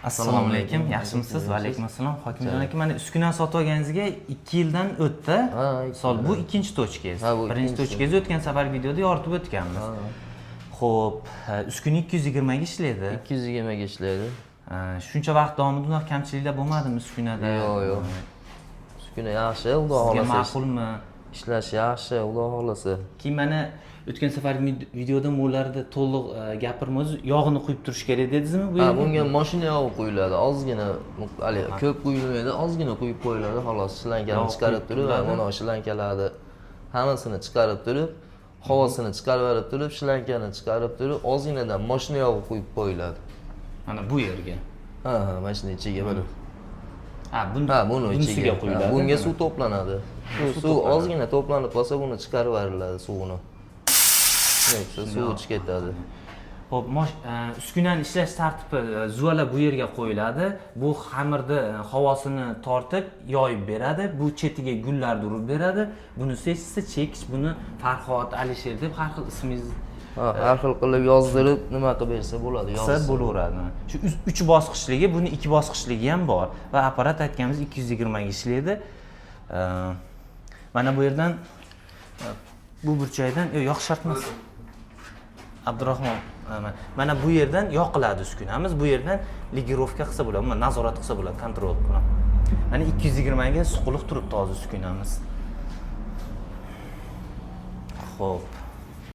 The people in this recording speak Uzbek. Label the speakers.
Speaker 1: Assalomu alaykum. Yaxshimisiz? Va alaykum assalom. Hokimjon aka, mana uskunani sotib olganingizga 2 yildan o'tdi. Misol bu ikkinchi tochkangiz. Birinchi tochkangiz o'tgan safar videoda yoritib o'tganmiz. Xo'p, uskuna 220 ga ishlaydi.
Speaker 2: 220 ga ishlaydi.
Speaker 1: Shuncha vaqt davomida unaqa kamchiliklar bo'lmadimi uskunada?
Speaker 2: Yo'q. Uskuna yaxshi, xudo
Speaker 1: Sizga
Speaker 2: xolasa.
Speaker 1: ma'qulmi?
Speaker 2: Ishlash yaxshi, xudo xolasa.
Speaker 1: Keyin mana o'tgan safar videoda mo'larda to'liq gapirmoz, yog'ini quyib turish kerak dedingizmi bu yerga?
Speaker 2: Bunga mashina yog'i quyiladi. Ozgina, ko'p quyilmaydi, ozgina quyib qo'yiladi, xolos. Shlankalarni chiqarib turib, mana shlankalarni hammasini chiqarib turib, havosini chiqarib olib turib, shlankani chiqarib turib, ozginadan mashina yog'i quyib qo'yiladi.
Speaker 1: Mana bu yerga.
Speaker 2: Mana shunday ichiga bo'lib.
Speaker 1: Buni ichiga quyiladi.
Speaker 2: Bunga suv to'planadi. Suv ozgina to'planib qolsa, buni chiqarib yuboriladi suvini. Yo'qsa suv ichib ketadi.
Speaker 1: Xo'p, uskunani ishlash tartibi zuvala bu yerga qo'yiladi. Bu xamirni havosini tortib, yoyib beradi. Bu chetiga gullarni urib beradi. Bunisi esa chekish, buni Farhod, Alisher deb har xil ismingiz
Speaker 2: har xil qilib yozdirib, nima qilib bersa bo'ladi,
Speaker 1: yozsa bo'laveradi. Shu 3 bosqichligi, buni 2 bosqichligi ham bor va apparat aytganimiz 220 ga ishlaydi. Mana bu yerdan bu burchakdan yoqish shart emas. Abdurahmon, mana bu yerdan yoqiladi uskunamiz. Bu yerdan legirovka qilsa bo'ladi, nazorat qilsa bo'ladi, kontrol bilan. Mana 220 ga suqiliq turibdi hozir uskunamiz. Xo'p.